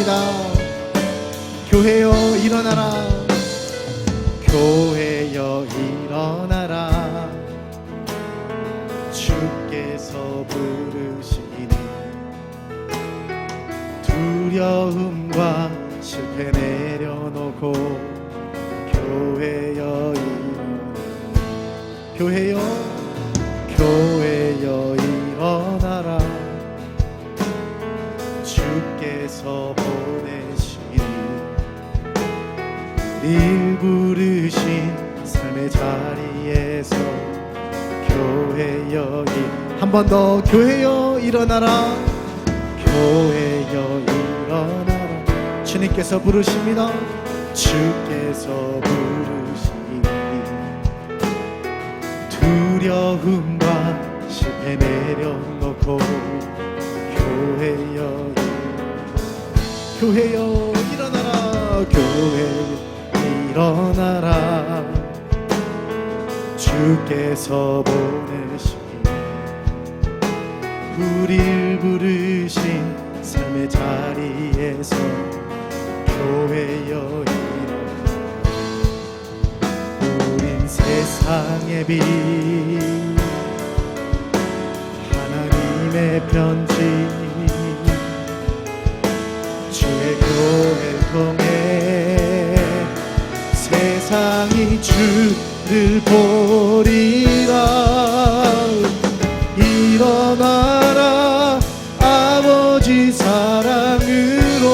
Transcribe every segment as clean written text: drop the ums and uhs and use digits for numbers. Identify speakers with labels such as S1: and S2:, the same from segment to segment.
S1: 찬양합니다. 교회여 일어나라, 교회여 일어나라, 주께서 부르시니 두려움과 실패 내려놓고 교회여 일어나라, 교회여 일어나라, 주께서 보내시니 우릴 부르신 삶의 자리에서 교회여 한 번 더 교회여 일어나라, 교회여 일어나라, 주님께서 부르십니다. 주께서 부르시니 두려움과 실패 내려놓고 교회여 일어나라, 교회여 일어나라, 주께서 보내시니 우릴 부르신 삶의 자리에서 교회여 일어나라. 우린 세상의 빛, 하나님의 편지, 주의 교회를 통해 세상이 주를 보리라. 일어나라, 아버지 사랑으로,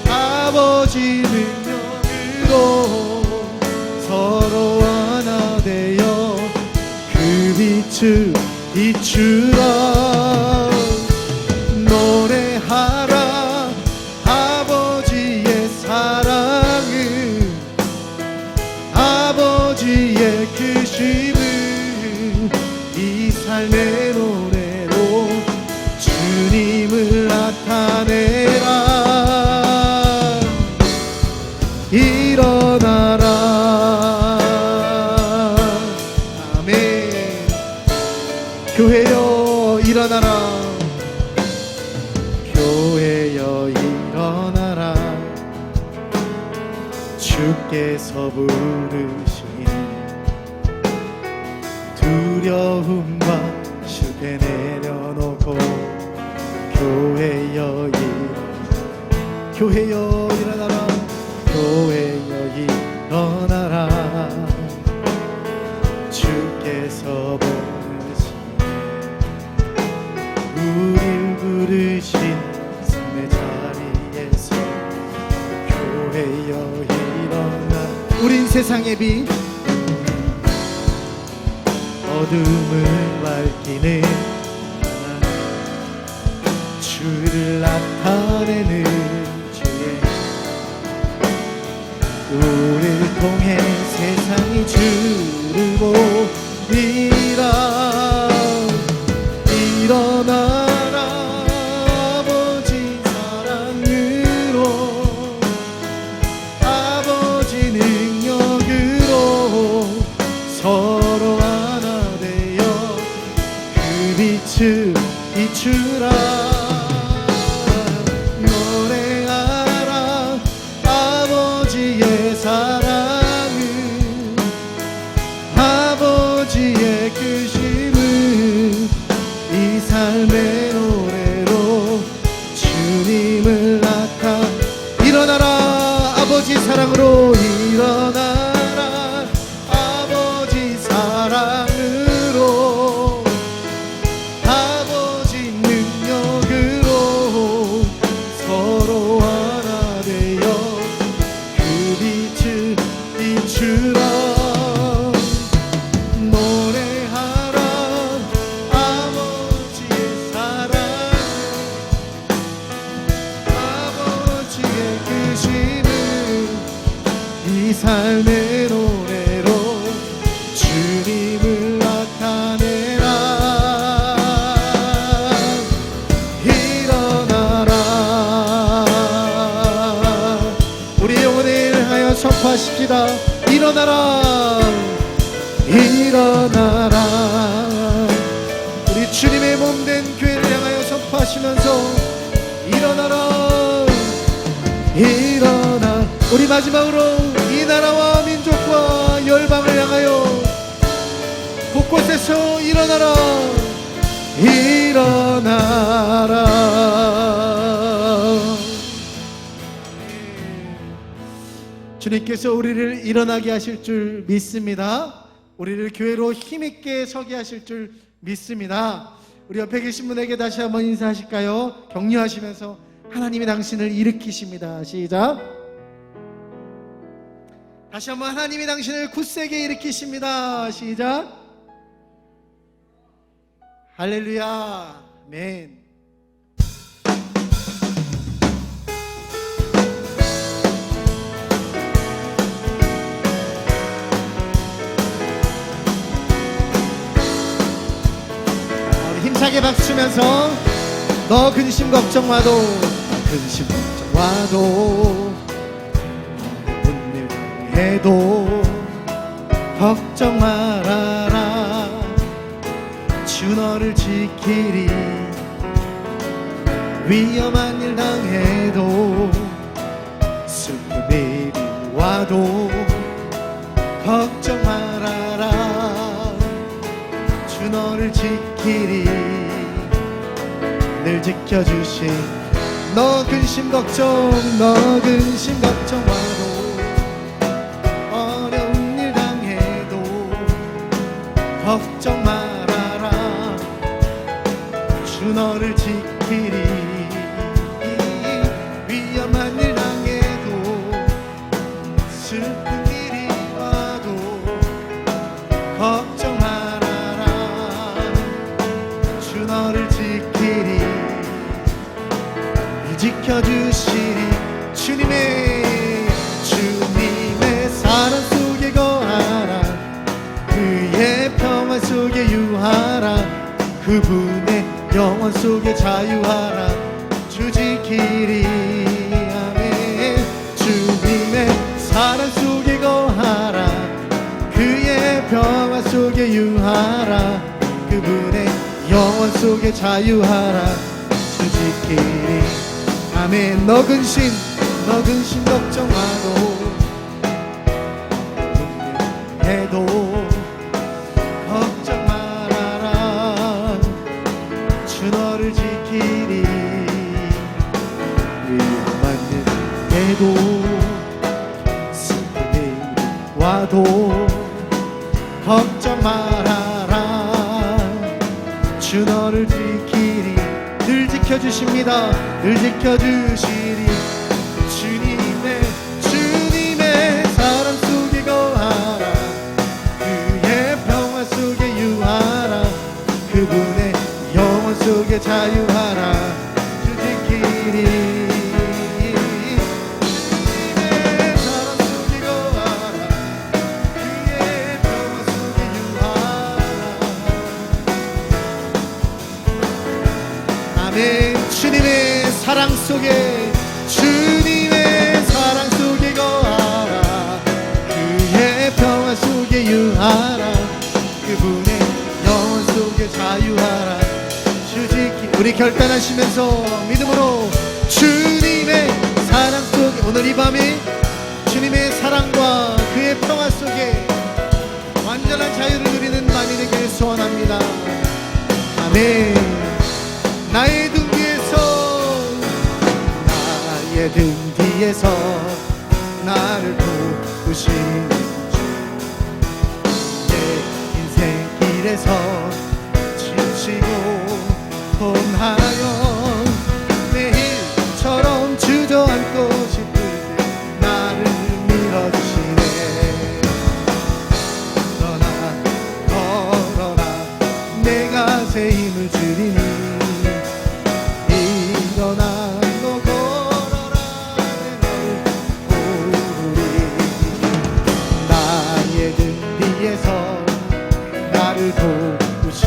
S1: 아버지 능력으로 서로 하나 되어 그 빛을 비추라. 노래하라, 아버지의 사랑을, 아버지의 크심을 이 삶의 노래로 주님을 나타내라. 일어나라. 아멘. 교회여 일어나라, 교회여 일어나라, 주께서 부르시니 두려움과 실패 내려놓고 교회여 일어나라, 교회여 일어나라, 주께서 보내시니 우릴 부르신 삶의 자리에서 교회여 일어나. 우린 세상의 빛, 어둠을 밝히는 하나님, 주를 나타내는 주의, 우리를 통해 세상이 주를 보리라. 일어나라, 아버지 사랑으로, 아버지 능력으로 서로 하나 되어 그 빛을 비추라. 노래하라, 아버지의 사랑을, 아버지의 크심을 이 삶의 노래로 주님을 나타. 일어나라, 아버지 사랑으로, 일어나라, 아버지 사랑으로, 아버지 능력으로 서로 하나 되어 그 빛을 비추라. 노래하라, 아버지의 사랑, 아버지의 크심을 이 삶의 노래로 주님을 나타내라. 일어나라. 우리 영혼을 향하여 선포하십시다. 일어나라, 일어나라. 우리 주님의 몸된 교회를 향하여 선포하시면서 일어나라 일어나. 우리 마지막으로 이 나라와 민족과 열방을 향하여 곳곳에서 일어나라 일어나라. 주님께서 우리를 일어나게 하실 줄 믿습니다. 우리를 교회로 힘있게 서게 하실 줄 믿습니다. 우리 옆에 계신 분에게 다시 한번 인사하실까요? 격려하시면서 하나님이 당신을 일으키십니다. 시작. 다시 한번 하나님이 당신을 굳세게 일으키십니다. 시작. 할렐루야. 아멘. 힘차게 박수 치면서 너 근심 걱정 마도 근심 걱정 마도 어려운 일 해도 걱정 말아라. 주 너를 지키리. 위험한 일 당해도 슬픈 일이 와도 걱정 말아라. 주 너를 지키리. 늘 지켜주신 너 근심 걱정 마도 어려운 일 당해도 걱정 말아라. 주 너를 지키리. 위험한 일 당해도 슬픈 일이 와도 걱정 말아라. 주 너를 지키리. 지켜주시리. 주님의 사랑 속에 거하라. 그의 평화 속에 유하라. 그분의 영원 속에 자유하라. 주 지키리. 아멘. 주님의 사랑 속에 거하라. 그의 평화 속에 유하라. 그분의 영원 속에 자유하라. 주 지키리. 아멘. 너 근심 걱정 마도 해도 걱정 말아라. 주 너를 지키리. 위험한 일 해도 슬픈 일 와도 걱정 말아라. 주 너를 지키리. 늘 지켜주십니다. 늘 지켜주시리. 주님의 사랑 속에 거하라. 그의 평화 속에 유하라. 그분의 영원 속에 자유하라. 주 지키리. 주님의 사랑 속에 거하라. 그의 평화 속에 유하라. 아멘. 주님의 사랑 속에 거하라. 그의 평화 속에 유하라. 그분의 영원 속에 자유하라. 주 지키. 우리 결단하시면서 믿음으로 주님의 사랑 속에, 오늘 이 밤에 주님의 사랑과 그의 평화 속에 완전한 자유를 누리는 밤이 되기를 소원합니다. 아멘. 나의 등 뒤에서 나를 도우시는 주. 내 인생 길에서 지치고 곤하여 매일처럼 주저앉고 싶을 때 나를 밀어주시네. 걸어라 내가 새 힘을 주리니. 일어나 너 걸어라 내 너를 오르리. 나의 등 뒤에서 나를 도우시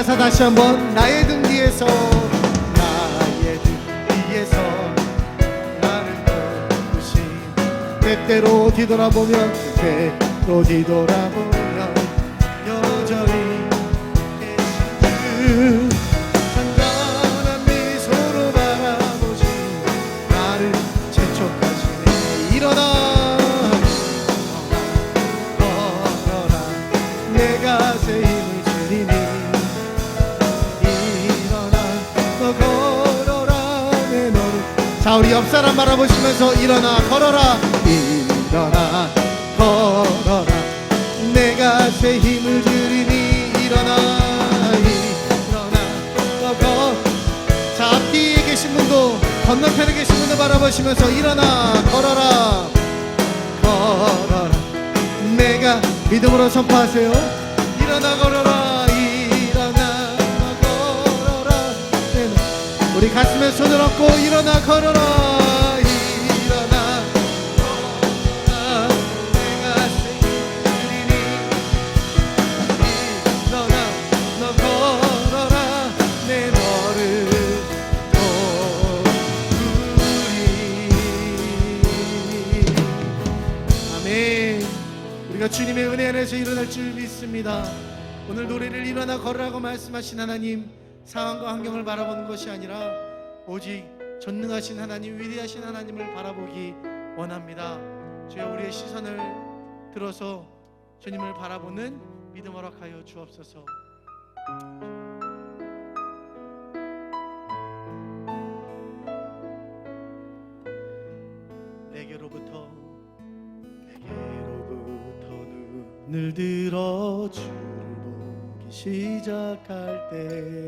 S1: 가사 다시 한번. 나의 등 뒤에서 나의 등 뒤에서 나를 도우신 때때로 뒤돌아보면 때때로 뒤돌아보면 여전히 계신 주 잔잔한 미소로 바라보시 나를 재촉하시네. 일어나 걸어라 내가 새 힘을 주리니 일어나 너 걸어라 내 너를. 자, 우리 옆 사람 바라보시면서 일어나 걸어라 일어나 걸어라 내가 새 힘을 주리니 일어나 일어나 너 걸어. 자, 앞뒤에 계신 분도 건너편에 계신 분도 바라보시면서 일어나 걸어라 걸어라 내가 믿음으로 선포하세요. 일어나 걸어라 일어나 걸어라 내 너. 우리 가슴에 손을 얹고 일어나 걸어라 일어나 걸어라 내가 새 힘을 주리니 일어나 너 걸어라 내 너를 도우리. 아멘. 우리가 주님의 은혜 안에서 일어날 줄 믿습니다. 오늘 노래를 일어나 걸으라고 말씀하신 하나님, 상황과 환경을 바라보는 것이 아니라 오직 전능하신 하나님, 위대하신 하나님을 바라보기 원합니다. 주여, 우리의 시선을 들어서 주님을 바라보는 믿음 허락하여 주옵소서. 내게로부터 눈을 들어 주를 보기 시작할 때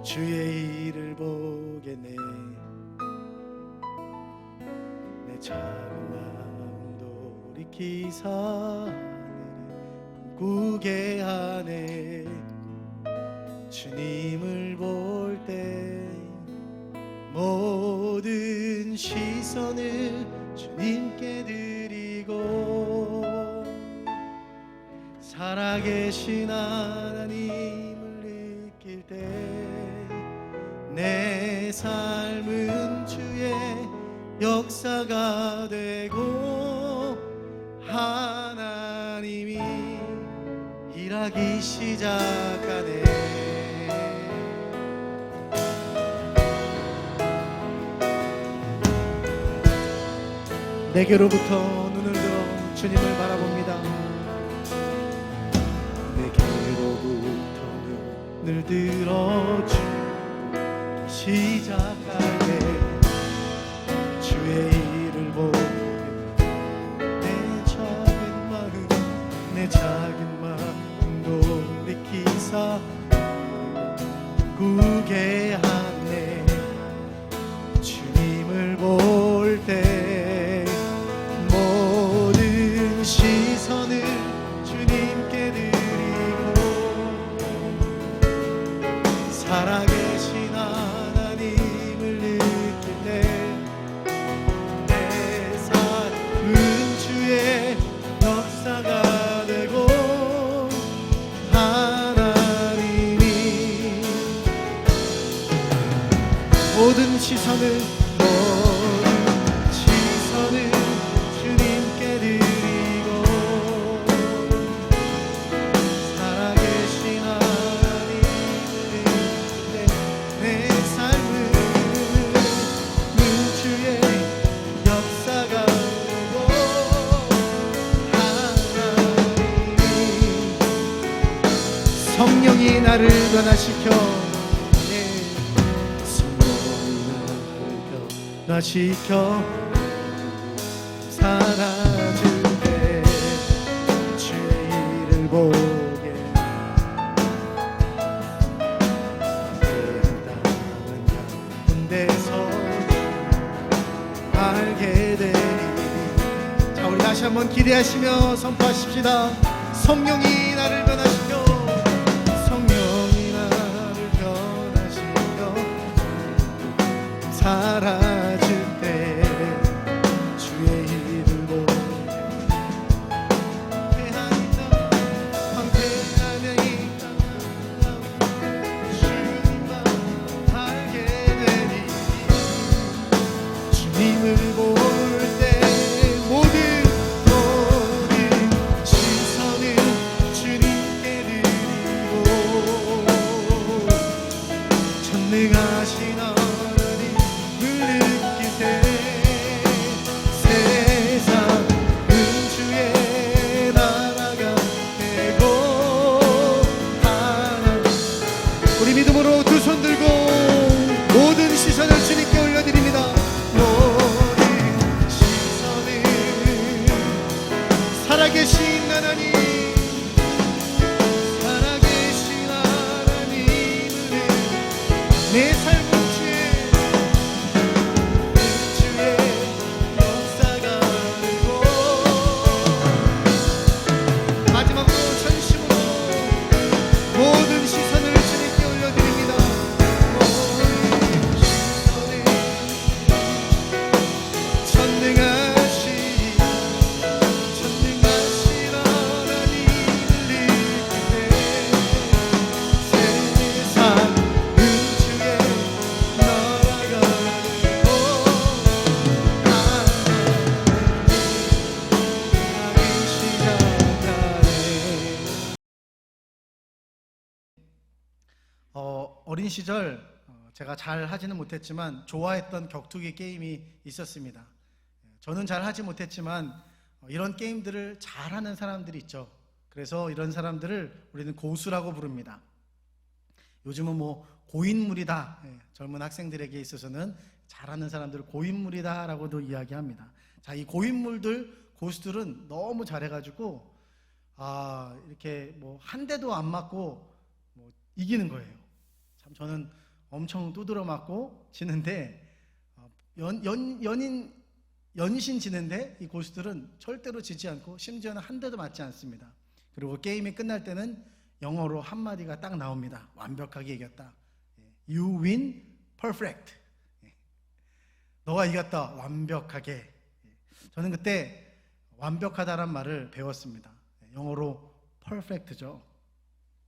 S1: 주의 일을 보겠네. 내 작은 마음 돌이키사 하늘을 꿈꾸게 하네. 주님을 볼 때 모든 시선을 주님께 드리고 살아계신 하나님을 느낄 때 내 삶은 주의 역사가 되고 하나님이 일하기 시작하네. 내게로부터 눈을 들어 주님을 바라봅니다. 내게로부터 눈을 들어 주를 시작할 때 주의 일을 보게 내 작은 마음 돌이키사 꾸게 하네. 주님을 볼 때 모든 시선을 주님께 드리고 살아계신 하나님을 느낄 때 내 삶은 주의 역사가 되고 하나님이 모든 시선을 주님께 드리고 살아계신 하나님을 내 삶은 주의 역사가 되고 하나님이 성령이 나를 변화시켜 변화시켜 사라질 때 주의 일을 보게 당한 가운데서 알게 되리. 자, 우리 다시 한번 기대하시며 선포하십시다. 성령이 나를 변화시켜 성령이 나를 변화시켜 사라질 때 주의 일을 보게 황폐하며 이 땅 우리 믿음으로 두 손 들고 모든 시선을 주님께 올려드립니다. 모든 시선을 살아계신 하나님, 살아계신 하나님을 내 삶 어린 시절 제가 잘 하지는 못했지만 좋아했던 격투기 게임이 있었습니다. 저는 잘 하지 못했지만 이런 게임들을 잘하는 사람들이 있죠. 그래서 이런 사람들을 우리는 고수라고 부릅니다. 요즘은 뭐 고인물이다, 젊은 학생들에게 있어서는 잘하는 사람들을 고인물이다 라고도 이야기합니다. 자, 이 고인물들, 고수들은 너무 잘해가지고 이렇게 뭐 한 대도 안 맞고 뭐 이기는 거예요. 참 저는 엄청 두드러 맞고 지는데 연신 지는데 이 고수들은 절대로 지지 않고 심지어는 한 대도 맞지 않습니다. 그리고 게임이 끝날 때는 영어로 한마디가 딱 나옵니다. 완벽하게 이겼다. You win perfect. 너가 이겼다. 완벽하게. 저는 그때 완벽하다란 말을 배웠습니다. 영어로 perfect죠.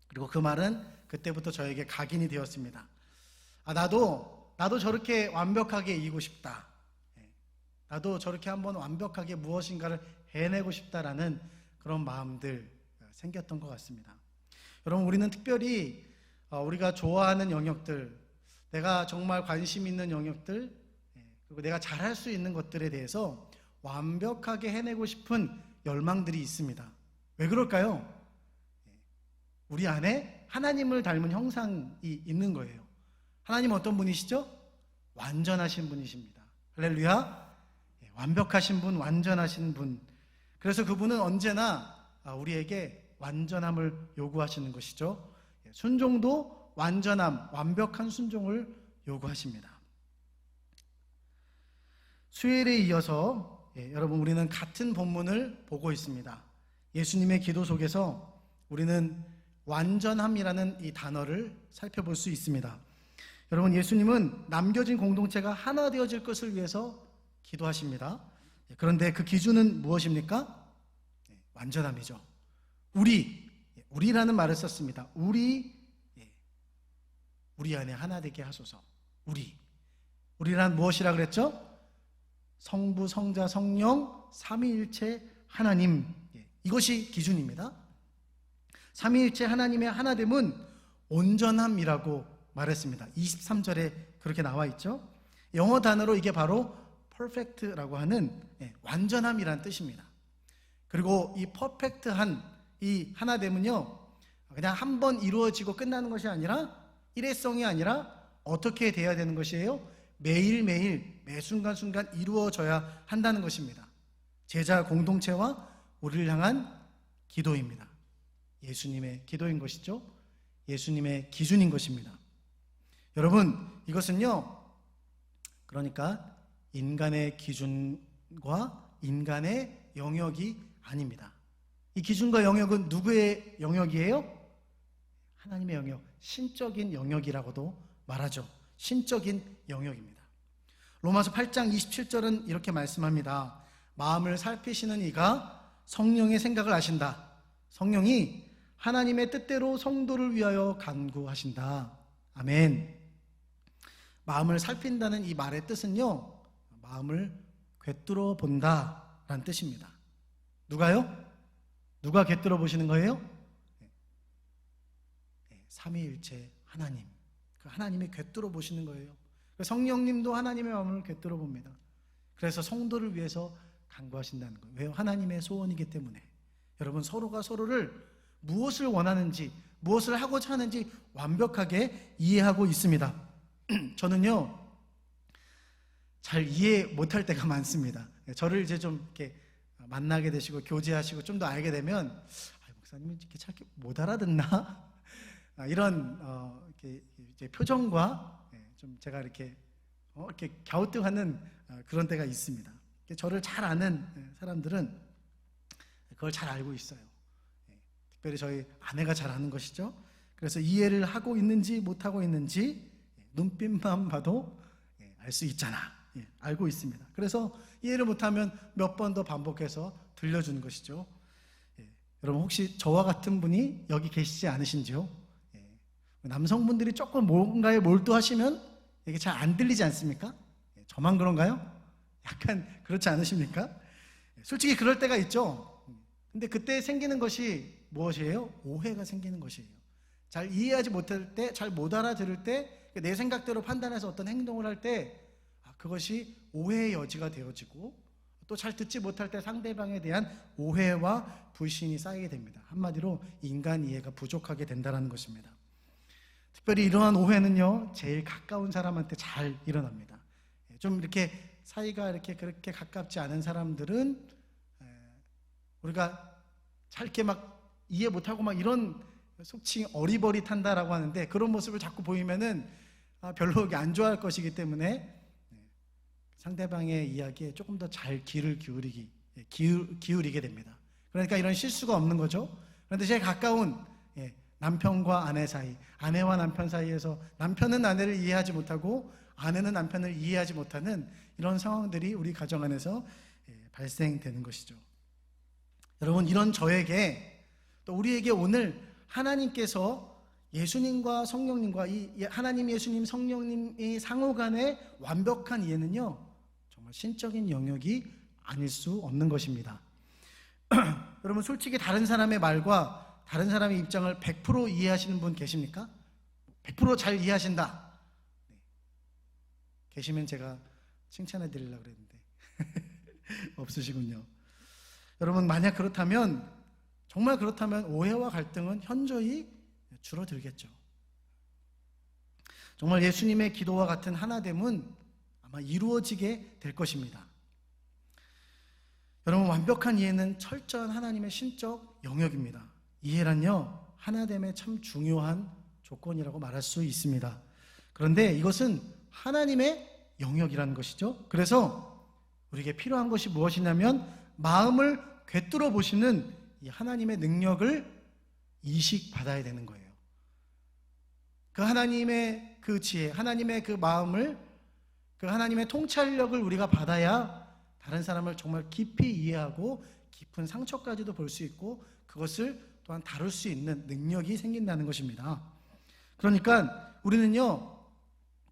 S1: 그리고 그 말은 그때부터 저에게 각인이 되었습니다. 나도 저렇게 완벽하게 이기고 싶다. 나도 저렇게 한번 완벽하게 무엇인가를 해내고 싶다라는 그런 마음들 생겼던 것 같습니다. 여러분, 우리는 특별히 우리가 좋아하는 영역들, 내가 정말 관심 있는 영역들, 그리고 내가 잘할 수 있는 것들에 대해서 완벽하게 해내고 싶은 열망들이 있습니다. 왜 그럴까요? 우리 안에 하나님을 닮은 형상이 있는 거예요. 하나님은 어떤 분이시죠? 완전하신 분이십니다. 할렐루야. 완벽하신 분, 완전하신 분. 그래서 그분은 언제나 우리에게 완전함을 요구하시는 것이죠. 순종도 완전함, 완벽한 순종을 요구하십니다. 수요일에 이어서 여러분, 우리는 같은 본문을 보고 있습니다. 예수님의 기도 속에서 우리는 완전함이라는 이 단어를 살펴볼 수 있습니다. 여러분, 예수님은 남겨진 공동체가 하나 되어질 것을 위해서 기도하십니다. 그런데 그 기준은 무엇입니까? 완전함이죠. 우리라는 말을 썼습니다. 우리 안에 하나 되게 하소서. 우리란 무엇이라 그랬죠? 성부, 성자, 성령, 삼위일체 하나님. 이것이 기준입니다. 삼위일체 하나님의 하나됨은 온전함이라고 말했습니다. 23절에 그렇게 나와 있죠. 영어 단어로 이게 바로 perfect라고 하는 완전함이란 뜻입니다. 그리고 이 퍼펙트한 이 하나됨은요, 그냥 한 번 이루어지고 끝나는 것이 아니라 일회성이 아니라 어떻게 돼야 되는 것이에요? 매일매일 매 순간순간 이루어져야 한다는 것입니다. 제자 공동체와 우리를 향한 기도입니다. 예수님의 기도인 것이죠. 예수님의 기준인 것입니다. 여러분, 이것은요, 그러니까 인간의 기준과 인간의 영역이 아닙니다. 이 기준과 영역은 누구의 영역이에요? 하나님의 영역, 신적인 영역이라고도 말하죠. 신적인 영역입니다. 로마서 8장 27절은 이렇게 말씀합니다. 마음을 살피시는 이가 성령의 생각을 아신다. 성령이 하나님의 뜻대로 성도를 위하여 간구하신다. 아멘. 마음을 살핀다는 이 말의 뜻은요, 마음을 꿰뚫어 본다라는 뜻입니다. 누가요? 누가 꿰뚫어 보시는 거예요? 삼위일체 하나님. 그 하나님이 꿰뚫어 보시는 거예요. 성령님도 하나님의 마음을 꿰뚫어 봅니다. 그래서 성도를 위해서 간구하신다는 거예요. 왜요? 하나님의 소원이기 때문에. 여러분, 서로가 서로를 무엇을 원하는지, 무엇을 하고자 하는지 완벽하게 이해하고 있습니다. 저는요, 잘 이해 못할 때가 많습니다. 저를 이제 좀 이렇게 만나게 되시고 교제하시고 좀 더 알게 되면 목사님이 이렇게 잘 못 알아듣나? 이런 이렇게 이제 표정과 좀 제가 이렇게 갸우뚱하는 그런 때가 있습니다. 저를 잘 아는 사람들은 그걸 잘 알고 있어요. 특별히 저희 아내가 잘 아는 것이죠. 그래서 이해를 하고 있는지 못하고 있는지 눈빛만 봐도 알 수 있잖아. 알고 있습니다. 그래서 이해를 못하면 몇 번 더 반복해서 들려주는 것이죠. 여러분 혹시 저와 같은 분이 여기 계시지 않으신지요? 남성분들이 조금 뭔가에 몰두하시면 이게 잘 안 들리지 않습니까? 저만 그런가요? 약간 그렇지 않으십니까? 솔직히 그럴 때가 있죠. 근데 그때 생기는 것이 무엇이에요? 오해가 생기는 것이에요. 잘 이해하지 못할 때, 잘 못 알아들을 때, 내 생각대로 판단해서 어떤 행동을 할 때 그것이 오해의 여지가 되어지고, 또 잘 듣지 못할 때 상대방에 대한 오해와 불신이 쌓이게 됩니다. 한마디로 인간 이해가 부족하게 된다는 것입니다. 특별히 이러한 오해는요, 제일 가까운 사람한테 잘 일어납니다. 좀 이렇게 사이가 이렇게 그렇게 가깝지 않은 사람들은 우리가 잘 이렇게 막 이해 못하고 막 이런 속칭 어리버리탄다라고 하는데, 그런 모습을 자꾸 보이면은 별로 안 좋아할 것이기 때문에 상대방의 이야기에 조금 더 잘 귀를 기울이게 됩니다. 그러니까 이런 실수가 없는 거죠. 그런데 제일 가까운 남편과 아내 사이, 아내와 남편 사이에서 남편은 아내를 이해하지 못하고 아내는 남편을 이해하지 못하는 이런 상황들이 우리 가정 안에서 발생되는 것이죠. 여러분, 이런 저에게 또 우리에게 오늘 하나님께서 예수님과 성령님과 이 하나님, 예수님, 성령님의 상호 간의 완벽한 이해는요, 정말 신적인 영역이 아닐 수 없는 것입니다. 여러분, 솔직히 다른 사람의 말과 다른 사람의 입장을 100% 이해하시는 분 계십니까? 100% 잘 이해하신다. 계시면 제가 칭찬해 드리려고 그랬는데 없으시군요. 여러분, 만약 그렇다면, 정말 그렇다면 오해와 갈등은 현저히 줄어들겠죠. 정말 예수님의 기도와 같은 하나됨은 아마 이루어지게 될 것입니다. 여러분, 완벽한 이해는 철저한 하나님의 신적 영역입니다. 이해란요, 하나됨의 참 중요한 조건이라고 말할 수 있습니다. 그런데 이것은 하나님의 영역이라는 것이죠. 그래서 우리에게 필요한 것이 무엇이냐면, 마음을 꿰뚫어 보시는 이 하나님의 능력을 이식받아야 되는 거예요. 그 하나님의 그 지혜, 하나님의 그 마음을, 그 하나님의 통찰력을 우리가 받아야 다른 사람을 정말 깊이 이해하고 깊은 상처까지도 볼 수 있고 그것을 또한 다룰 수 있는 능력이 생긴다는 것입니다. 그러니까 우리는요,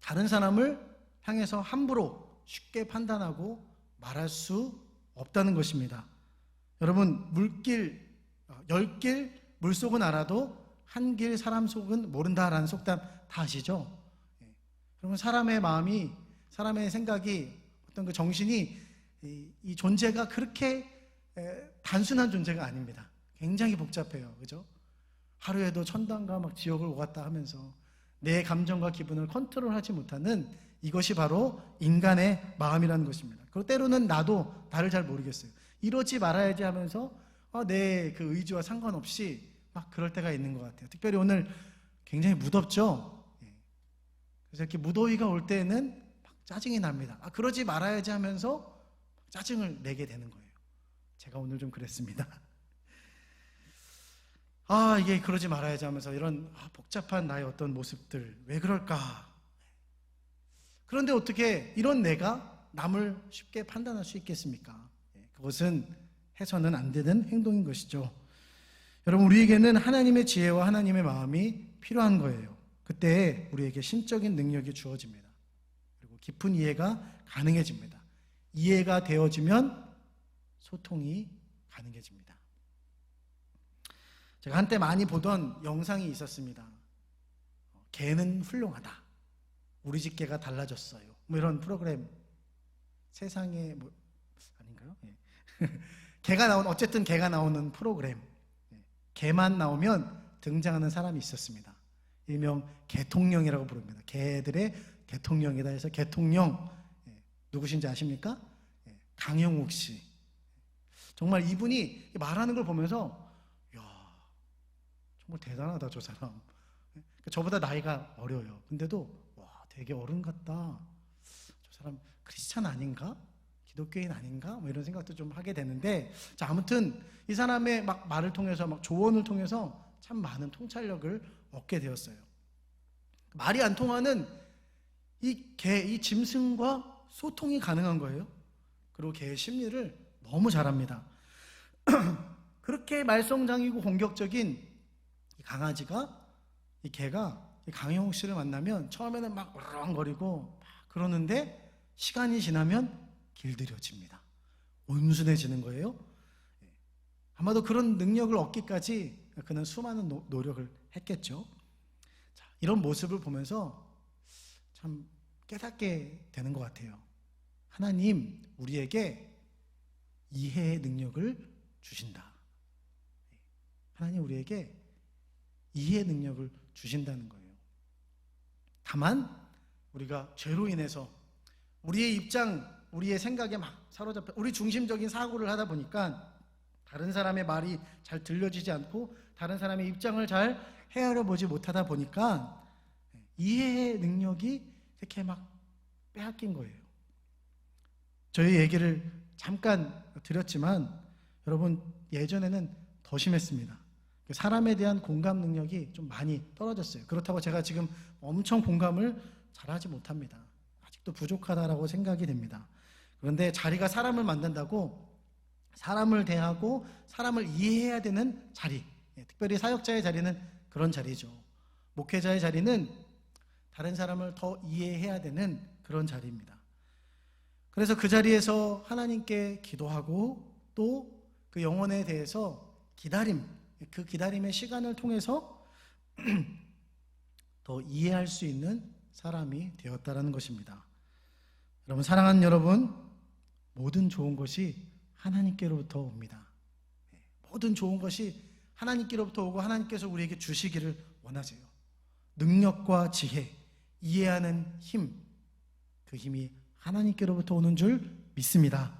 S1: 다른 사람을 향해서 함부로 쉽게 판단하고 말할 수 없다는 것입니다. 여러분, 물길 10길 물속은 알아도 한 길 사람 속은 모른다라는 속담 다 아시죠? 여러분, 사람의 마음이, 사람의 생각이, 어떤 그 정신이 이 존재가 그렇게 단순한 존재가 아닙니다. 굉장히 복잡해요. 그죠? 하루에도 천당과 막 지옥을 오갔다 하면서 내 감정과 기분을 컨트롤하지 못하는 이것이 바로 인간의 마음이라는 것입니다. 그리고 때로는 나도 나를 잘 모르겠어요. 이러지 말아야지 하면서 내 그 의지와 상관없이 막 그럴 때가 있는 것 같아요. 특별히 오늘 굉장히 무덥죠? 그래서 이렇게 무더위가 올 때는 막 짜증이 납니다. 그러지 말아야지 하면서 짜증을 내게 되는 거예요. 제가 오늘 좀 그랬습니다. 이게 그러지 말아야지 하면서 이런 복잡한 나의 어떤 모습들, 왜 그럴까? 그런데 어떻게 이런 내가 남을 쉽게 판단할 수 있겠습니까? 그것은 해서는 안 되는 행동인 것이죠. 여러분, 우리에게는 하나님의 지혜와 하나님의 마음이 필요한 거예요. 그때 우리에게 신적인 능력이 주어집니다. 그리고 깊은 이해가 가능해집니다. 이해가 되어지면 소통이 가능해집니다. 제가 한때 많이 보던 영상이 있었습니다. 개는 훌륭하다. 우리 집 개가 달라졌어요. 뭐 이런 프로그램. 세상에 아닌가요? 어쨌든 개가 나오는 프로그램. 개만 나오면 등장하는 사람이 있었습니다. 일명 개통령이라고 부릅니다. 개들의 대통령이다 해서 개통령. 누구신지 아십니까? 강영욱 씨. 정말 이분이 말하는 걸 보면서 야, 정말 대단하다 저 사람. 저보다 나이가 어려요. 근데도 와, 되게 어른 같다. 저 사람 크리스찬 아닌가? 기독교인 아닌가? 뭐 이런 생각도 좀 하게 되는데, 자, 아무튼 이 사람의 막 말을 통해서, 막 조언을 통해서 참 많은 통찰력을 얻게 되었어요. 말이 안 통하는 이 짐승과 소통이 가능한 거예요. 그리고 개의 심리를 너무 잘합니다. 그렇게 말썽장이고 공격적인 이 강아지가, 이 개가 이 강영욱 씨를 만나면 처음에는 막 으르렁거리고 막 그러는데 시간이 지나면 길들여집니다. 온순해지는 거예요. 아마도 그런 능력을 얻기까지 그는 수많은 노력을 했겠죠. 자, 이런 모습을 보면서 참 깨닫게 되는 것 같아요. 하나님 우리에게 이해의 능력을 주신다. 하나님 우리에게 이해의 능력을 주신다는 거예요. 다만 우리가 죄로 인해서 우리의 입장, 우리의 생각에 막 사로잡혀 우리 중심적인 사고를 하다 보니까 다른 사람의 말이 잘 들려지지 않고 다른 사람의 입장을 잘 헤아려 보지 못하다 보니까 이해의 능력이 이렇게 막 빼앗긴 거예요. 저희 얘기를 잠깐 드렸지만 여러분, 예전에는 더 심했습니다. 사람에 대한 공감 능력이 좀 많이 떨어졌어요. 그렇다고 제가 지금 엄청 공감을 잘하지 못합니다. 아직도 부족하다라고 생각이 됩니다. 그런데 자리가 사람을 만든다고 사람을 대하고 사람을 이해해야 되는 자리, 특별히 사역자의 자리는 그런 자리죠. 목회자의 자리는 다른 사람을 더 이해해야 되는 그런 자리입니다. 그래서 그 자리에서 하나님께 기도하고 또 그 영혼에 대해서 그 기다림의 시간을 통해서 더 이해할 수 있는 사람이 되었다라는 것입니다. 여러분, 사랑하는 여러분, 모든 좋은 것이 하나님께로부터 옵니다. 모든 좋은 것이 하나님께로부터 오고 하나님께서 우리에게 주시기를 원하세요. 능력과 지혜, 이해하는 힘, 그 힘이 하나님께로부터 오는 줄 믿습니다.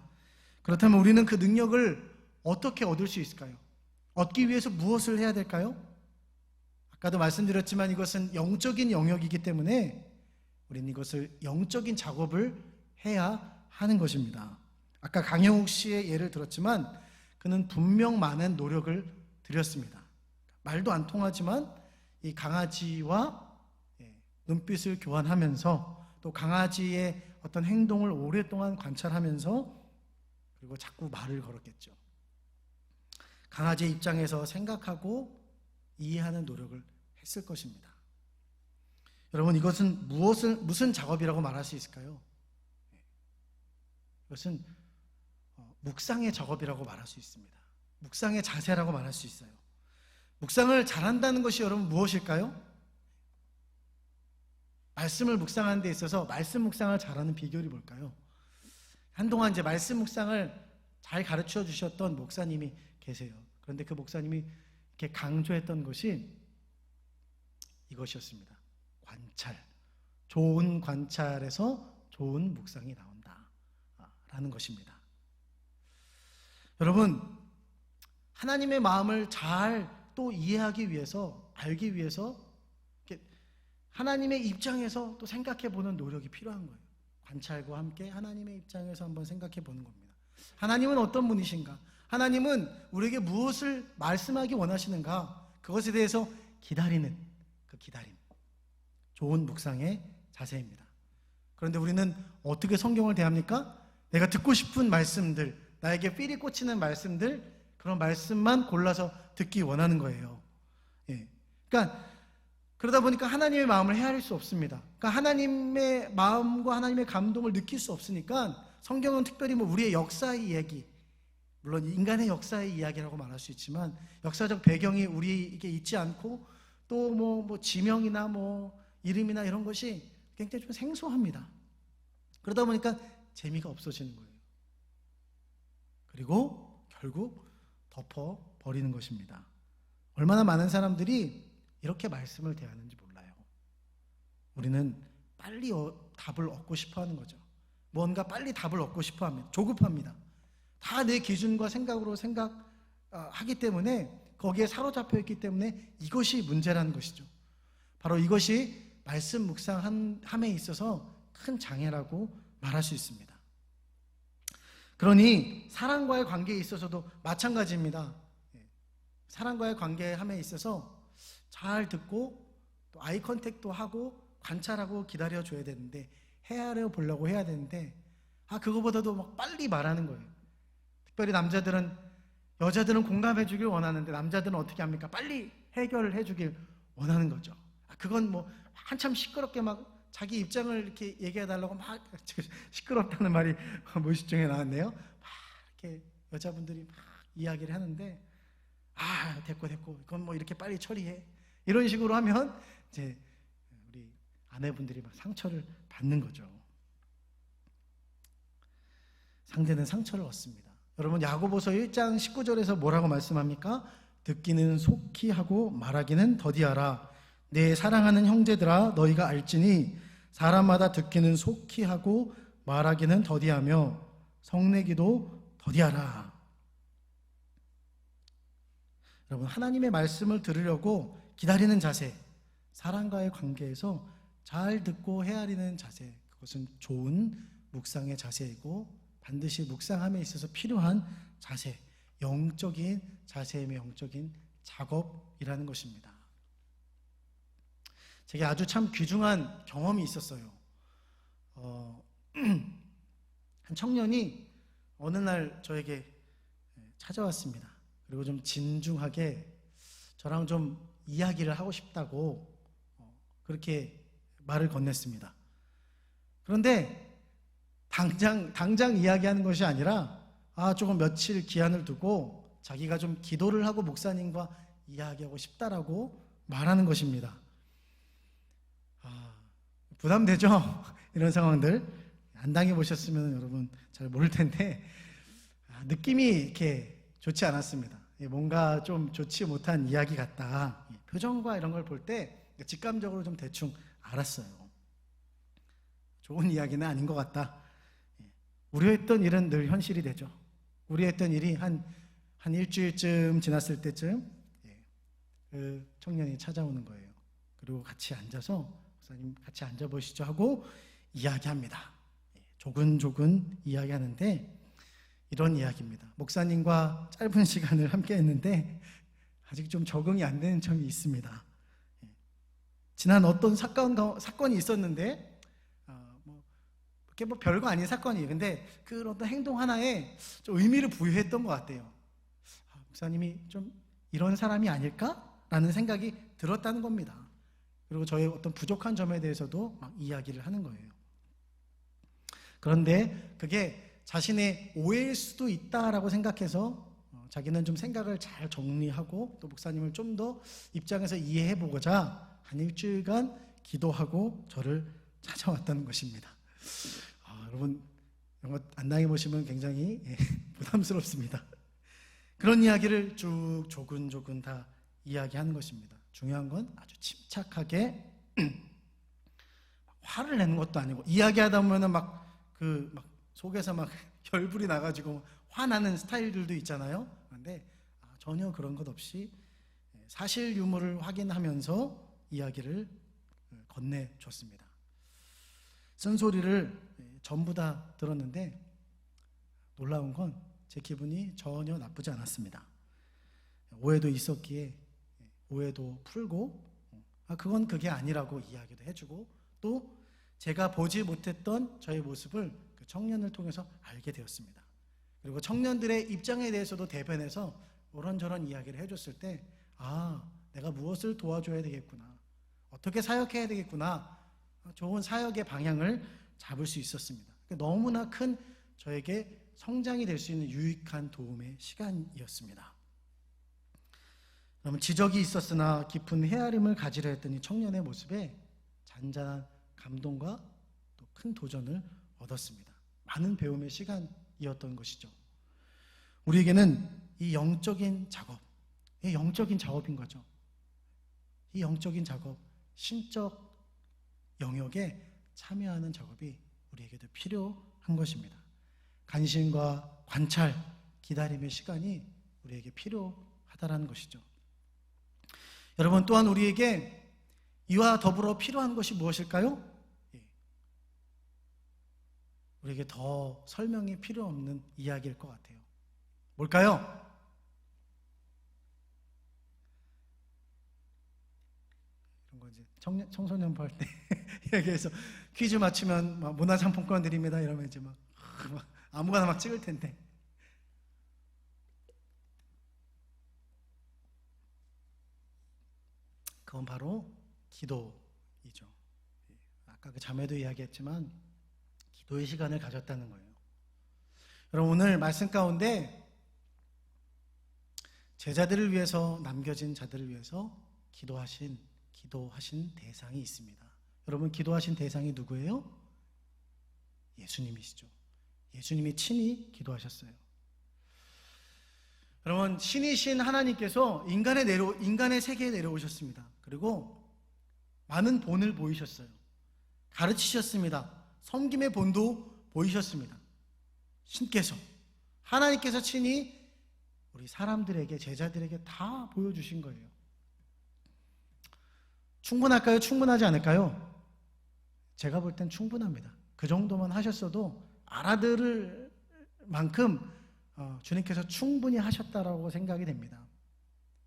S1: 그렇다면 우리는 그 능력을 어떻게 얻을 수 있을까요? 얻기 위해서 무엇을 해야 될까요? 아까도 말씀드렸지만 이것은 영적인 영역이기 때문에 우리는 이것을 영적인 작업을 해야 하는 것입니다. 아까 강영욱 씨의 예를 들었지만 그는 분명 많은 노력을 들였습니다. 말도 안 통하지만 이 강아지와 눈빛을 교환하면서 또 강아지의 어떤 행동을 오랫동안 관찰하면서 그리고 자꾸 말을 걸었겠죠. 강아지의 입장에서 생각하고 이해하는 노력을 했을 것입니다. 여러분, 이것은 무슨 작업이라고 말할 수 있을까요? 이것은 묵상의 작업이라고 말할 수 있습니다. 묵상의 자세라고 말할 수 있어요. 묵상을 잘한다는 것이 여러분 무엇일까요? 말씀을 묵상하는 데 있어서 말씀 묵상을 잘하는 비결이 뭘까요? 한동안 이제 말씀 묵상을 잘 가르쳐 주셨던 목사님이 계세요. 그런데 그 목사님이 이렇게 강조했던 것이 이것이었습니다. 관찰. 좋은 관찰에서 좋은 묵상이 나온다 라는 것입니다. 여러분, 하나님의 마음을 잘 또 이해하기 위해서, 알기 위해서 하나님의 입장에서 또 생각해 보는 노력이 필요한 거예요. 관찰과 함께 하나님의 입장에서 한번 생각해 보는 겁니다. 하나님은 어떤 분이신가? 하나님은 우리에게 무엇을 말씀하기 원하시는가? 그것에 대해서 기다리는 그 기다림. 좋은 묵상의 자세입니다. 그런데 우리는 어떻게 성경을 대합니까? 내가 듣고 싶은 말씀들, 나에게 삘이 꽂히는 말씀들, 그런 말씀만 골라서 듣기 원하는 거예요. 그러니까 그러다 보니까 하나님의 마음을 헤아릴 수 없습니다. 그러니까 하나님의 마음과 하나님의 감동을 느낄 수 없으니까 성경은 특별히 우리의 역사의 이야기, 물론 인간의 역사의 이야기라고 말할 수 있지만 역사적 배경이 우리에게 있지 않고 또 뭐 지명이나 이름이나 이런 것이 굉장히 좀 생소합니다. 그러다 보니까 재미가 없어지는 거예요. 그리고 결국 덮어버리는 것입니다. 얼마나 많은 사람들이 이렇게 말씀을 대하는지 몰라요. 우리는 빨리 답을 얻고 싶어 하는 거죠. 뭔가 빨리 답을 얻고 싶어 합니다. 조급합니다. 다 내 기준과 생각으로 생각하기 때문에 거기에 사로잡혀 있기 때문에 이것이 문제라는 것이죠. 바로 이것이 말씀 묵상함에 있어서 큰 장애라고 말할 수 있습니다. 그러니 사랑과의 관계에 있어서도 마찬가지입니다. 사랑과의 관계함에 있어서 잘 듣고 또 아이 컨택도 하고 관찰하고 기다려줘야 되는데, 헤아려 보려고 해야 되는데 그거보다도 막 빨리 말하는 거예요. 특별히 여자들은 공감해 주길 원하는데 남자들은 어떻게 합니까? 빨리 해결을 해 주길 원하는 거죠. 그건 뭐 한참 시끄럽게 막 자기 입장을 이렇게 얘기해 달라고 막 시끄럽다는 말이 무의식중에 나왔네요. 막 이렇게 여자분들이 막 이야기를 하는데 됐고 그건 뭐 이렇게 빨리 처리해, 이런 식으로 하면 이제 우리 아내분들이 막 상처를 받는 거죠. 상대는 상처를 얻습니다. 여러분, 야고보서 1장 19절에서 뭐라고 말씀합니까? 듣기는 속히 하고 말하기는 더디하라. 내 사랑하는 형제들아, 너희가 알지니 사람마다 듣기는 속히 하고 말하기는 더디하며 성내기도 더디하라. 여러분, 하나님의 말씀을 들으려고 기다리는 자세, 사랑과의 관계에서 잘 듣고 헤아리는 자세, 그것은 좋은 묵상의 자세이고 반드시 묵상함에 있어서 필요한 자세, 영적인 자세임의 영적인 작업이라는 것입니다. 제게 아주 참 귀중한 경험이 있었어요. 한 청년이 어느 날 저에게 찾아왔습니다. 그리고 좀 진중하게 저랑 좀 이야기를 하고 싶다고 그렇게 말을 건넸습니다. 그런데 당장 이야기하는 것이 아니라 조금 며칠 기한을 두고 자기가 좀 기도를 하고 목사님과 이야기하고 싶다라고 말하는 것입니다. 부담되죠? 이런 상황들 안 당해보셨으면 여러분 잘 모를 텐데 느낌이 이렇게 좋지 않았습니다. 뭔가 좀 좋지 못한 이야기 같다. 표정과 이런 걸 볼 때 직감적으로 좀 대충 알았어요. 좋은 이야기는 아닌 것 같다. 우려했던 일은 늘 현실이 되죠. 우려했던 일이 한 일주일쯤 지났을 때쯤 그 청년이 찾아오는 거예요. 그리고 같이 앉아서 목사님 같이 앉아보시죠 하고 이야기합니다. 조근조근 이야기하는데 이런 이야기입니다. 목사님과 짧은 시간을 함께 했는데 아직 좀 적응이 안 되는 점이 있습니다. 지난 어떤 사건이 있었는데 그게 뭐 별거 아닌 사건이에요. 근데 그 어떤 행동 하나에 좀 의미를 부여했던 것 같아요. 목사님이 좀 이런 사람이 아닐까라는 생각이 들었다는 겁니다. 그리고 저의 어떤 부족한 점에 대해서도 막 이야기를 하는 거예요. 그런데 그게 자신의 오해일 수도 있다라고 생각해서 자기는 좀 생각을 잘 정리하고 또 목사님을 좀 더 입장에서 이해해 보고자 한 일주일간 기도하고 저를 찾아왔다는 것입니다. 여러분 이런 것 안 당해보시면 굉장히 부담스럽습니다. 그런 이야기를 쭉 조근조근 다 이야기하는 것입니다. 중요한 건 아주 침착하게 화를 내는 것도 아니고 이야기하다 보면은 막 속에서 막 열불이 나가지고 화나는 스타일들도 있잖아요. 그런데 전혀 그런 것 없이 사실 유무를 확인하면서 이야기를 건네줬습니다. 쓴소리를 전부 다 들었는데 놀라운 건 제 기분이 전혀 나쁘지 않았습니다. 오해도 있었기에 오해도 풀고 그건 그게 아니라고 이야기도 해주고 또 제가 보지 못했던 저의 모습을 그 청년을 통해서 알게 되었습니다. 그리고 청년들의 입장에 대해서도 대변해서 이런저런 이야기를 해줬을 때 내가 무엇을 도와줘야 되겠구나, 어떻게 사역해야 되겠구나, 좋은 사역의 방향을 잡을 수 있었습니다. 너무나 큰 저에게 성장이 될 수 있는 유익한 도움의 시간이었습니다. 그러면 지적이 있었으나 깊은 헤아림을 가지려 했던 이 청년의 모습에 잔잔한 감동과 또 큰 도전을 얻었습니다. 많은 배움의 시간이었던 것이죠. 우리에게는 이 영적인 작업, 이 영적인 작업인 거죠. 이 영적인 작업, 신적 영역에 참여하는 작업이 우리에게도 필요한 것입니다. 관심과 관찰, 기다림의 시간이 우리에게 필요하다는 것이죠. 여러분, 또한 우리에게 이와 더불어 필요한 것이 무엇일까요? 우리에게 더 설명이 필요 없는 이야기일 것 같아요. 뭘까요? 이런 거 이제 청소년부 할 때 이야기해서 퀴즈 맞추면 막 문화상품권 드립니다 이러면 이제 막 아무거나 막 찍을 텐데, 그건 바로 기도이죠. 아까 그 자매도 이야기했지만 기도의 시간을 가졌다는 거예요. 여러분, 오늘 말씀 가운데 제자들을 위해서, 남겨진 자들을 위해서 기도하신 대상이 있습니다. 여러분, 기도하신 대상이 누구예요? 예수님이시죠. 예수님이 친히 기도하셨어요. 여러분, 신이신 하나님께서 인간의 세계에 내려오셨습니다. 그리고 많은 본을 보이셨어요. 가르치셨습니다. 섬김의 본도 보이셨습니다. 신께서, 하나님께서 친히 우리 사람들에게, 제자들에게 다 보여주신 거예요. 충분할까요? 충분하지 않을까요? 제가 볼 땐 충분합니다. 그 정도만 하셨어도 알아들을 만큼 주님께서 충분히 하셨다라고 생각이 됩니다.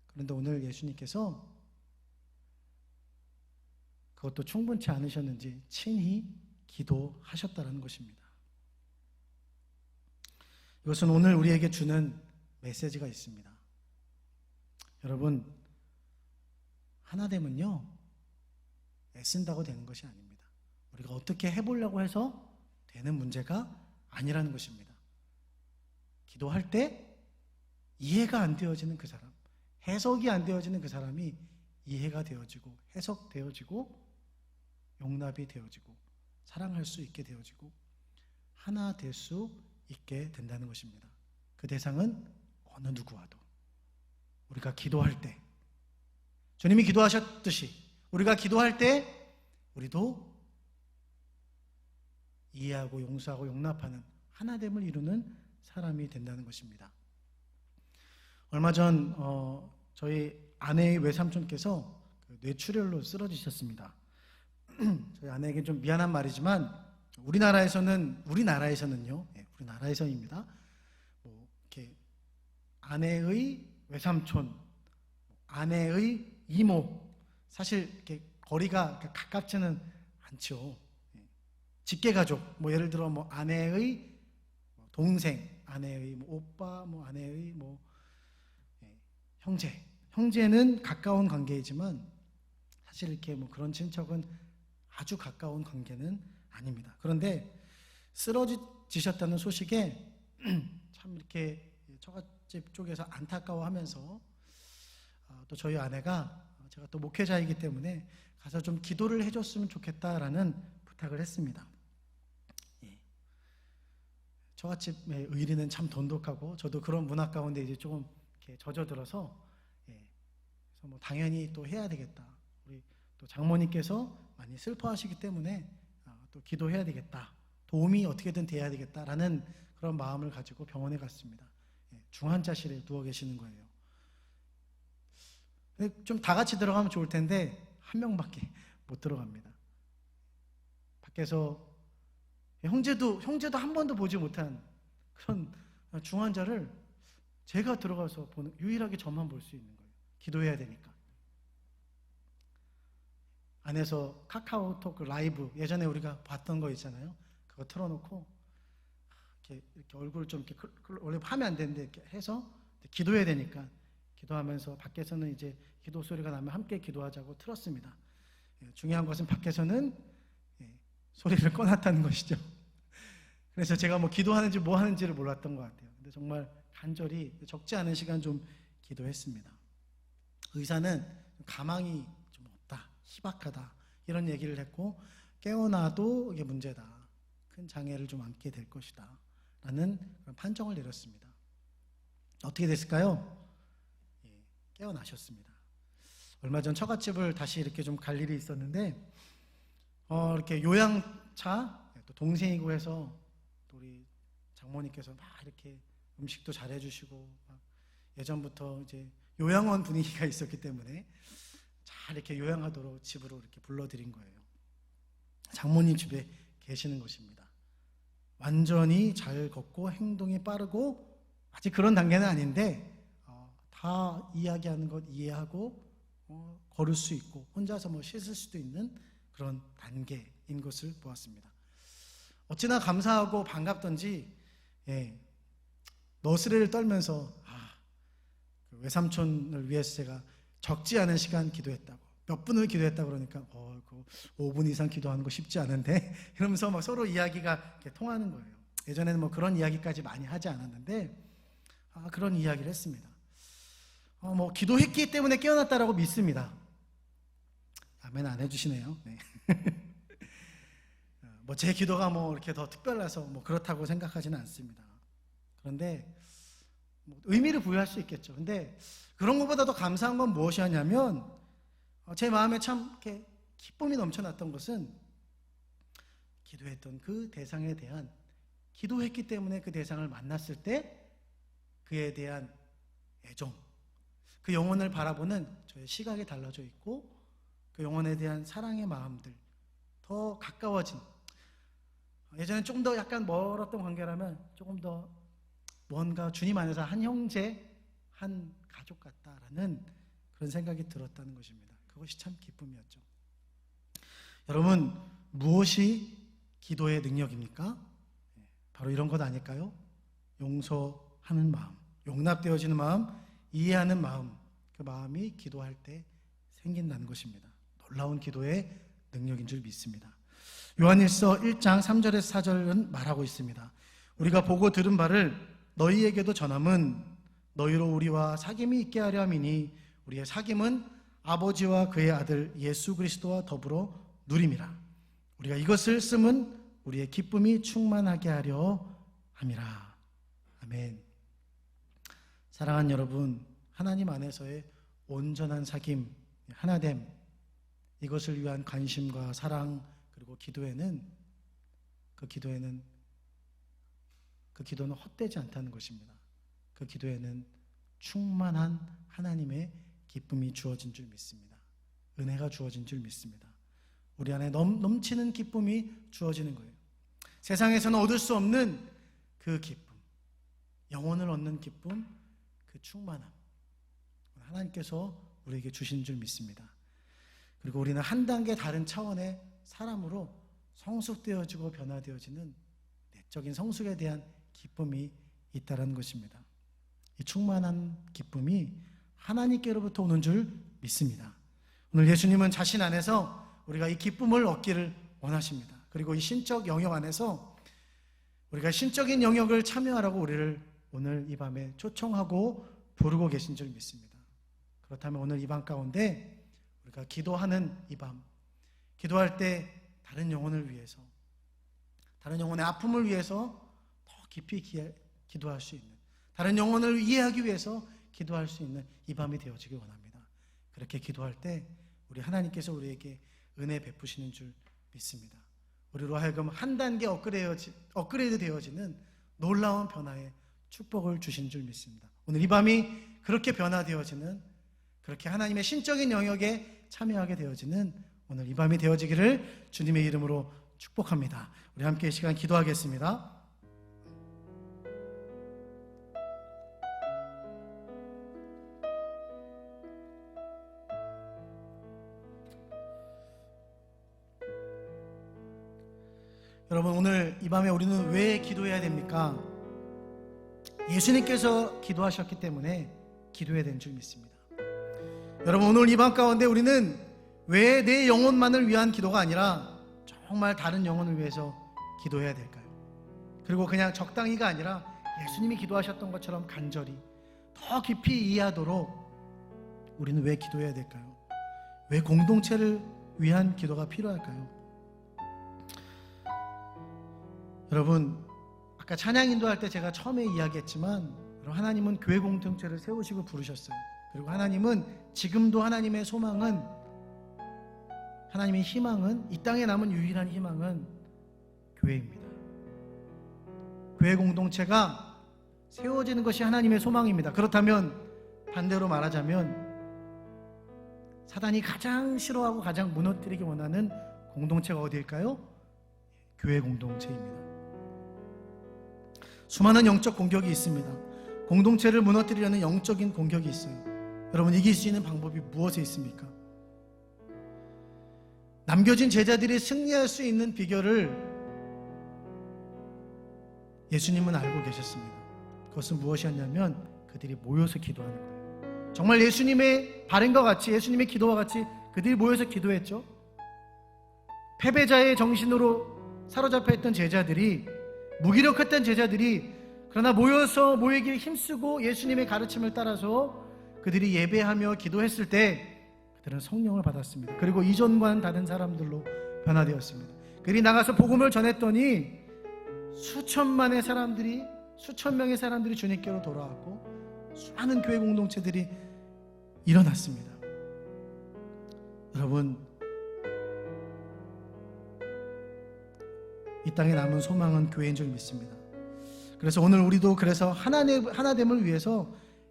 S1: 그런데 오늘 예수님께서 그것도 충분치 않으셨는지 친히 기도하셨다는 것입니다. 이것은 오늘 우리에게 주는 메시지가 있습니다. 여러분, 하나됨은요, 애쓴다고 되는 것이 아닙니다. 우리가 어떻게 해보려고 해서 되는 문제가 아니라는 것입니다. 기도할 때 이해가 안 되어지는 그 사람, 해석이 안 되어지는 그 사람이 이해가 되어지고, 해석되어지고, 용납이 되어지고, 사랑할 수 있게 되어지고, 하나 될 수 있게 된다는 것입니다. 그 대상은 어느 누구와도 우리가 기도할 때, 주님이 기도하셨듯이 우리가 기도할 때 우리도 이해하고 용서하고 용납하는 하나됨을 이루는 사람이 된다는 것입니다. 얼마 전 저희 아내의 외삼촌께서 뇌출혈로 쓰러지셨습니다. 저희 아내에게 좀 미안한 말이지만 우리나라에서는요, 우리나라에서입니다. 뭐 이렇게 아내의 외삼촌, 아내의 이모, 사실 이렇게 거리가 가깝지는 않죠. 직계가족, 뭐 예를 들어 뭐 아내의 동생, 아내의 뭐 오빠, 뭐 아내의 뭐 형제는 가까운 관계이지만 사실 이렇게 뭐 그런 친척은 아주 가까운 관계는 아닙니다. 그런데 쓰러지셨다는 소식에 참 이렇게 처갓집 쪽에서 안타까워하면서 또 저희 아내가, 제가 또 목회자이기 때문에 가서 좀 기도를 해줬으면 좋겠다라는 부탁을 했습니다. 처갓집의 의리는 참 돈독하고, 저도 그런 문화 가운데 이제 조금 이렇게 젖어들어서, 그래서 뭐 당연히 또 해야 되겠다. 우리 또 장모님께서 많이 슬퍼하시기 때문에 또 기도해야 되겠다. 도움이 어떻게든 돼야 되겠다라는 그런 마음을 가지고 병원에 갔습니다. 중환자실에 누워 계시는 거예요. 좀 다 같이 들어가면 좋을 텐데 한 명밖에 못 들어갑니다. 밖에서 형제도 한 번도 보지 못한 그런 중환자를 제가 들어가서 보는, 유일하게 저만 볼 수 있는 거예요. 기도해야 되니까. 안에서 카카오톡 라이브, 예전에 우리가 봤던 거 있잖아요. 그거 틀어놓고 이렇게 얼굴 좀 이렇게 원래 하면 안 되는데 이렇게 해서 기도해야 되니까 기도하면서, 밖에서는 이제 기도 소리가 나면 함께 기도하자고 틀었습니다. 중요한 것은 밖에서는 소리를 꺼놨다는 것이죠. 그래서 제가 뭐 기도하는지 뭐 하는지를 몰랐던 것 같아요. 근데 정말 간절히 적지 않은 시간 좀 기도했습니다. 의사는 가망이 좀 없다, 희박하다, 이런 얘기를 했고, 깨어나도 이게 문제다, 큰 장애를 좀 안게 될 것이다 라는 그런 판정을 내렸습니다. 어떻게 됐을까요? 깨어나셨습니다. 얼마 전 처갓집을 다시 이렇게 좀 갈 일이 있었는데 이렇게 요양차 또 동생이고 해서 또 우리 장모님께서 막 이렇게 음식도 잘해주시고 막 예전부터 이제 요양원 분위기가 있었기 때문에 잘 이렇게 요양하도록 집으로 이렇게 불러드린 거예요. 장모님 집에 계시는 것입니다. 완전히 잘 걷고 행동이 빠르고 아직 그런 단계는 아닌데 다 이야기하는 것 이해하고 걸을 수 있고 혼자서 뭐 씻을 수도 있는 그런 단계인 것을 보았습니다. 어찌나 감사하고 반갑던지 너스레를 떨면서 그 외삼촌을 위해서 제가 적지 않은 시간 기도했다고, 몇 분을 기도했다고 그러니까 그 5분 이상 기도하는 거 쉽지 않은데 이러면서 막 서로 이야기가 이렇게 통하는 거예요. 예전에는 뭐 그런 이야기까지 많이 하지 않았는데 그런 이야기를 했습니다. 뭐 기도했기 때문에 깨어났다라고 믿습니다. 아멘 안 해주시네요. 네. 뭐 제 기도가 뭐 이렇게 더 특별해서 뭐 그렇다고 생각하지는 않습니다. 그런데 뭐 의미를 부여할 수 있겠죠. 근데 그런 것보다 더 감사한 건 무엇이었냐면 제 마음에 참 이렇게 기쁨이 넘쳐났던 것은 기도했던 그 대상에 대한, 기도했기 때문에 그 대상을 만났을 때 그에 대한 애정, 그 영혼을 바라보는 저의 시각이 달라져 있고 그 영혼에 대한 사랑의 마음들 더 가까워진, 예전에 조금 더 약간 멀었던 관계라면 조금 더 뭔가 주님 안에서 한 형제, 한 가족 같다라는 그런 생각이 들었다는 것입니다. 그것이 참 기쁨이었죠. 여러분, 무엇이 기도의 능력입니까? 바로 이런 것 아닐까요? 용서하는 마음, 용납되어지는 마음, 이해하는 마음, 그 마음이 기도할 때 생긴다는 것입니다. 놀라운 기도의 능력인 줄 믿습니다. 요한일서 1장 3절에서 4절은 말하고 있습니다. 우리가 보고 들은 바를 너희에게도 전함은 너희로 우리와 사귐이 있게 하려 함이니 우리의 사귐은 아버지와 그의 아들 예수 그리스도와 더불어 누림이라. 우리가 이것을 쓰면 우리의 기쁨이 충만하게 하려 함이라. 아멘. 사랑하는 여러분, 하나님 안에서의 온전한 사귐, 하나됨, 이것을 위한 관심과 사랑, 그리고 기도에는 그 기도는 헛되지 않다는 것입니다. 그 기도에는 충만한 하나님의 기쁨이 주어진 줄 믿습니다. 은혜가 주어진 줄 믿습니다. 우리 안에 넘치는 기쁨이 주어지는 거예요. 세상에서는 얻을 수 없는 그 기쁨, 영혼을 얻는 기쁨, 그 충만함, 하나님께서 우리에게 주신 줄 믿습니다. 그리고 우리는 한 단계 다른 차원의 사람으로 성숙되어지고 변화되어지는 내적인 성숙에 대한 기쁨이 있다는 것입니다. 이 충만한 기쁨이 하나님께로부터 오는 줄 믿습니다. 오늘 예수님은 자신 안에서 우리가 이 기쁨을 얻기를 원하십니다. 그리고 이 신적 영역 안에서 우리가 신적인 영역을 참여하라고 우리를 오늘 이 밤에 초청하고 부르고 계신 줄 믿습니다. 그렇다면 오늘 이 밤 가운데 우리가 기도하는 이 밤, 기도할 때 다른 영혼을 위해서, 다른 영혼의 아픔을 위해서 더 깊이 기도할 수 있는, 다른 영혼을 이해하기 위해서 기도할 수 있는 이 밤이 되어지길 원합니다. 그렇게 기도할 때 우리 하나님께서 우리에게 은혜 베푸시는 줄 믿습니다. 우리로 하여금 한 단계 업그레이드 되어지는 놀라운 변화의 축복을 주신 줄 믿습니다. 오늘 이 밤이 그렇게 변화되어지는, 그렇게 하나님의 신적인 영역에 참여하게 되어지는 오늘 이 밤이 되어지기를 주님의 이름으로 축복합니다. 우리 함께 이 시간 기도하겠습니다. 여러분, 오늘 이 밤에 우리는 왜 기도해야 됩니까? 예수님께서 기도하셨기 때문에 기도해야 되는 줄 믿습니다. 여러분, 오늘 이 밤 가운데 우리는 왜 내 영혼만을 위한 기도가 아니라 정말 다른 영혼을 위해서 기도해야 될까요? 그리고 그냥 적당히가 아니라 예수님이 기도하셨던 것처럼 간절히 더 깊이 이해하도록 우리는 왜 기도해야 될까요? 왜 공동체를 위한 기도가 필요할까요? 여러분, 아까 찬양 인도할 때 제가 처음에 이야기했지만 하나님은 교회 공동체를 세우시고 부르셨어요. 그리고 하나님은 지금도 하나님의 소망은, 하나님의 희망은, 이 땅에 남은 유일한 희망은 교회입니다. 교회 공동체가 세워지는 것이 하나님의 소망입니다. 그렇다면 반대로 말하자면 사단이 가장 싫어하고 가장 무너뜨리기 원하는 공동체가 어디일까요? 교회 공동체입니다. 수많은 영적 공격이 있습니다. 공동체를 무너뜨리려는 영적인 공격이 있어요. 여러분, 이길 수 있는 방법이 무엇에 있습니까? 남겨진 제자들이 승리할 수 있는 비결을 예수님은 알고 계셨습니다. 그것은 무엇이었냐면 그들이 모여서 기도하는 거예요. 정말 예수님의 발행과 같이, 예수님의 기도와 같이 그들이 모여서 기도했죠. 패배자의 정신으로 사로잡혀 있던 제자들이, 무기력했던 제자들이, 그러나 모이기를 힘쓰고 예수님의 가르침을 따라서 그들이 예배하며 기도했을 때 그들은 성령을 받았습니다. 그리고 이전과는 다른 사람들로 변화되었습니다. 그들이 나가서 복음을 전했더니 수천 명의 사람들이 주님께로 돌아왔고 수많은 교회 공동체들이 일어났습니다. 여러분, 이 땅에 남은 소망은 교회인 줄 믿습니다. 그래서 오늘 우리도 하나됨을 위해서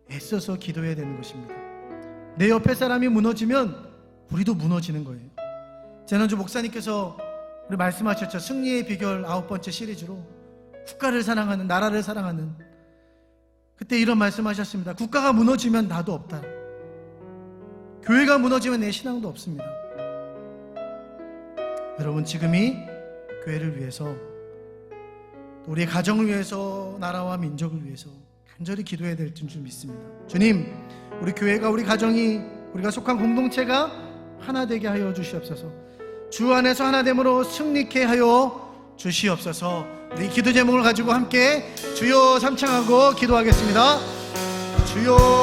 S1: 애써서 기도해야 되는 것입니다. 내 옆에 사람이 무너지면 우리도 무너지는 거예요. 지난주 목사님께서 우리 말씀하셨죠. 승리의 비결 9번째 시리즈로 국가를 사랑하는, 나라를 사랑하는, 그때 이런 말씀하셨습니다. 국가가 무너지면 나도 없다. 교회가 무너지면 내 신앙도 없습니다. 여러분, 지금이 교회를 위해서, 또 우리의 가정을 위해서, 나라와 민족을 위해서 간절히 기도해야 될 줄 믿습니다. 주님, 우리 교회가, 우리 가정이, 우리가 속한 공동체가 하나 되게 하여 주시옵소서. 주 안에서 하나됨으로 승리케 하여 주시옵소서. 우리 기도 제목을 가지고 함께 주여 삼창하고 기도하겠습니다. 주여